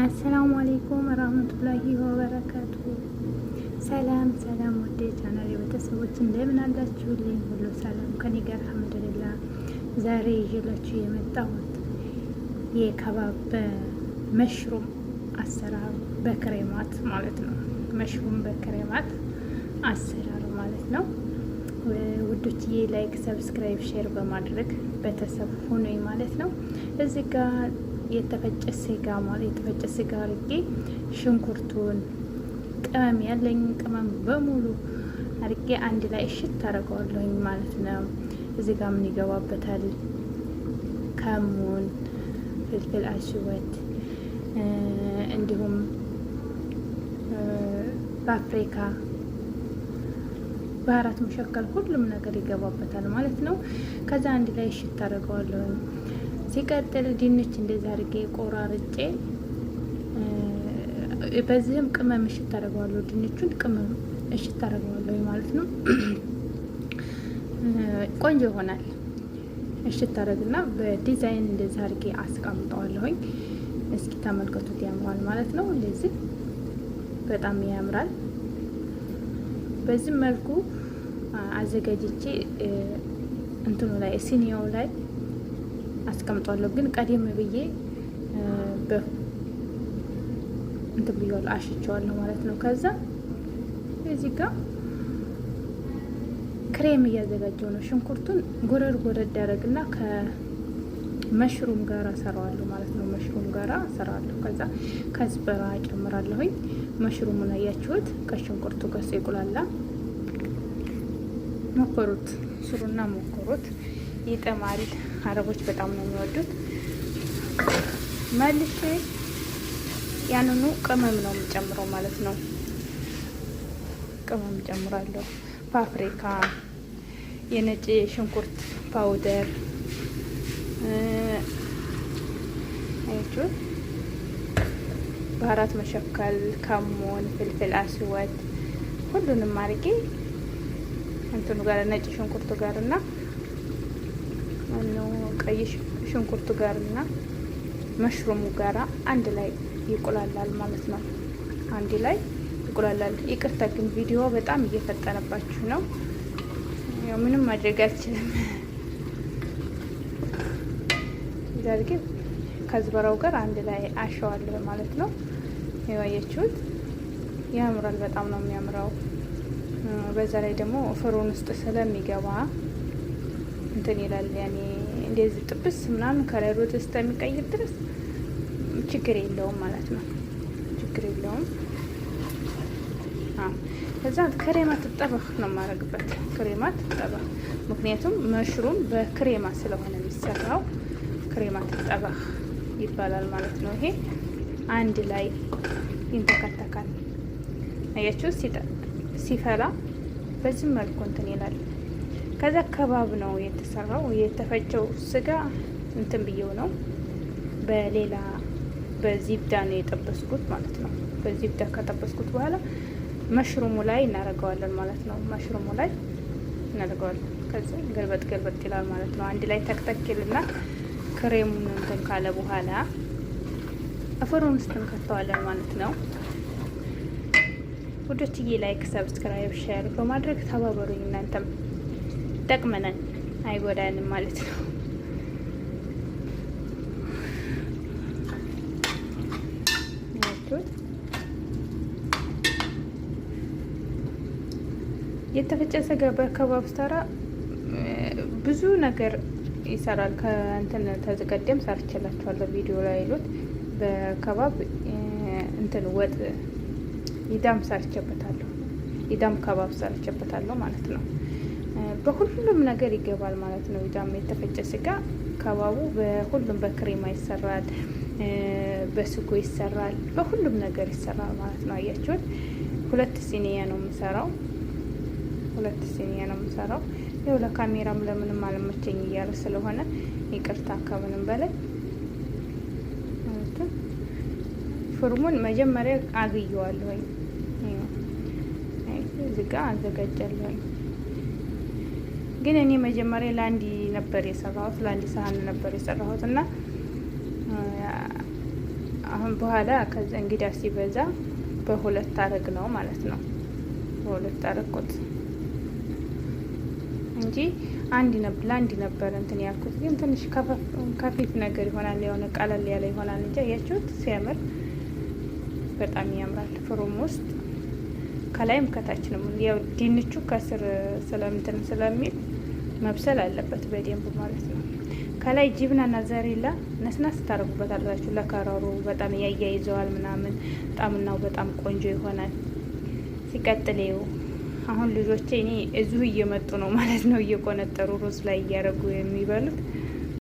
አሰላሙ አሌይኩም ወራህመቱላሂ ወበረካቱ። ሰላም ሰላም፣ ወደ ቻናል ቤተሰቦች እንደምን አላችሁልኝ? ሁሉ ሰላም ከኔ ጋር አልሐምዱሊላህ። ዛሬ ይዤላችሁ የመጣሁት የከባብ በመሽሩም አሰራር በክሬማት ማለት ነው። መሽሩም በክሬማት አሰራር ማለት ነው። ውዶችዬ ላይክ፣ ሰብስክራይብ፣ ሼር በማድረግ ቤተሰብ ሁኑኝ ማለት ነው። እዚህ ጋር የተፈጨ ስጋ ማለት የተፈጨ ስጋ አርጌ ሽንኩርቱን ቅመም ያለኝ ቅመም በሙሉ አርጌ አንድ ላይ እሽት ታደርገዋለሁኝ ማለት ነው። እዚህ ጋር ምን ይገባበታል? ከሙን፣ ፍልፍል አስወድ እንዲሁም በአፍሪካ ባህራት መሸከል ሁሉም ነገር ይገባበታል ማለት ነው። ከዛ አንድ ላይ እሽት ታደርገዋለሁኝ። ሲቀጥል ድንች እንደዛ አድርጌ ቆራርጬ በዚህም ቅመም እሽት ታደርገዋለሁ። ድንቹን ቅመም እሽት ታደርገዋለሁ ማለት ነው። ቆንጆ ይሆናል። እሽት ታደርግና በዲዛይን እንደዛ አድርጌ አስቀምጠዋለሁኝ። እስኪ ተመልከቱት፣ ያምራል ማለት ነው። እንደዚህ በጣም ያምራል። በዚህ መልኩ አዘጋጅቼ እንትኑ ላይ ሲኒያው ላይ አስቀምጧለሁ። ግን ቀደም ብዬ እንትን ብያለሁ፣ አሽቸዋለሁ ማለት ነው። ከዛ እዚህ ጋር ክሬም እያዘጋጀው ነው። ሽንኩርቱን ጎረድ ጎረድ ያደርግና ከመሽሩም ጋር እሰራዋለሁ ማለት ነው። መሽሩም ጋር እሰራዋለሁ። ከዛ ከዝበራ ጨምራለሁኝ። መሽሩሙን አያችሁት? ከሽንኩርቱ ጋር ሲቁላላ ሞክሩት፣ ስሩና ሞክሩት። ይጠማል። አረቦች በጣም ነው የሚወዱት። መልሼ ያንኑ ቅመም ነው የምጨምረው ማለት ነው። ቅመም ጨምራለሁ። ፓፕሪካ፣ የነጭ ሽንኩርት ፓውደር፣ አያችሁት? ባህራት መሸከል፣ ከሞን፣ ፍልፍል አስወድ ሁሉንም አድርጌ እንትኑ ጋር ነጭ ሽንኩርቱ ጋር እና ቀይ ሽንኩርቱ ጋር እና መሽሩሙ ጋራ አንድ ላይ ይቆላላል ማለት ነው። አንድ ላይ ይቆላላል። ይቅርታ ግን ቪዲዮ በጣም እየፈጠነባችሁ ነው። ያው ምንም ማድረግ አልችልም። ዛሬ ግን ከዝበራው ጋር አንድ ላይ አሸዋለሁ ማለት ነው። ያያችሁት? ያምራል። በጣም ነው የሚያምረው። በዛ ላይ ደግሞ ፍሩን ውስጥ ስለሚገባ እንትን ይላል። ያኔ እንደዚህ ጥብስ ምናምን ከለሩ ደስታ የሚቀይር ድረስ ችግር የለውም ማለት ነው። ችግር የለውም። ከዛ ክሬማት ጠበህ ነው የማደርግበት። ክሬማት ጠበህ፣ ምክንያቱም መሽሩም በክሬማ ስለሆነ የሚሰራው ክሬማት ጠበህ ይባላል ማለት ነው። ይሄ አንድ ላይ ይንተከተካል። አያችሁ? ሲፈላ በዚህ መልኩ እንትን ይላል። ከዛ ከባብ ነው የተሰራው። የተፈጨው ስጋ እንትን ብዬው ነው በሌላ በዚብዳ ነው የጠበስኩት ማለት ነው። በዚብዳ ከጠበስኩት በኋላ መሽሩሙ ላይ እናደርገዋለን ማለት ነው። መሽሩሙ ላይ እናደርገዋለን። ከዛ ገልበጥ ገልበጥ ይላል ማለት ነው። አንድ ላይ ተክተክልና ክሬሙን እንትን ካለ በኋላ አፈሩን ውስጥ እንከተዋለን ማለት ነው። ውዶችዬ ላይክ፣ ሰብስክራይብ፣ ሼር በማድረግ ተባበሩኝ። እናንተም ጠቅመናል፣ አይጎዳንም ማለት ነው። የተፈጨ ስጋ በከባብ ሰራ ብዙ ነገር ይሰራል። ከእንትን ተዝቀደም ሰርችላችኋለሁ ቪዲዮ ላይ ይሉት በከባብ እንትን ወጥ ኢዳም ሰርቼበታለሁ። ኢዳም ከባብ ሰርቼበታለሁ ማለት ነው። በሁሉም ነገር ይገባል ማለት ነው። ኢዳም የተፈጨ ስጋ ከባቡ በሁሉም በክሬማ ይሰራል፣ በስጎ ይሰራል፣ በሁሉም ነገር ይሰራል ማለት ነው። አያችሁት? ሁለት ሲኒያ ነው የምሰራው። ይኸው ለካሜራም ለምንም አለመቸኝ እያለ ስለሆነ ይቅርታ ከምንም በላይ ማለት ነው። ፍርሙን መጀመሪያ አግየዋለሁኝ። እዚህ ጋር አዘጋጃለሁኝ። ግን እኔ መጀመሪያ ለአንድ ነበር የሰራሁት፣ ለአንድ ሳህን ነበር የሰራሁት እና አሁን በኋላ ከዛ እንግዳ ሲበዛ በሁለት አረግ ነው ማለት ነው። በሁለት አረግኩት እንጂ ለአንድ ነበር እንትን ያልኩት። ግን ትንሽ ከፊፍ ነገር ይሆናል፣ የሆነ ቀለል ያለ ይሆናል እንጂ አያችሁት ሲያምር በጣም ያምራል። ፍሩም ውስጥ ከላይም ከታችንም ያው ድንቹ ከስር ስለምትን ስለሚል መብሰል አለበት በደንብ ማለት ነው። ከላይ ጅብናና ዘሬላ ነስናስ ታደርጉበታላችሁ ለከረሩ በጣም ያያይዘዋል ምናምን ጣምናው በጣም ቆንጆ ይሆናል። ሲቀጥል አሁን ልጆቼ እኔ እዚሁ እየመጡ ነው ማለት ነው እየቆነጠሩ ሩዝ ላይ እያደረጉ የሚበሉት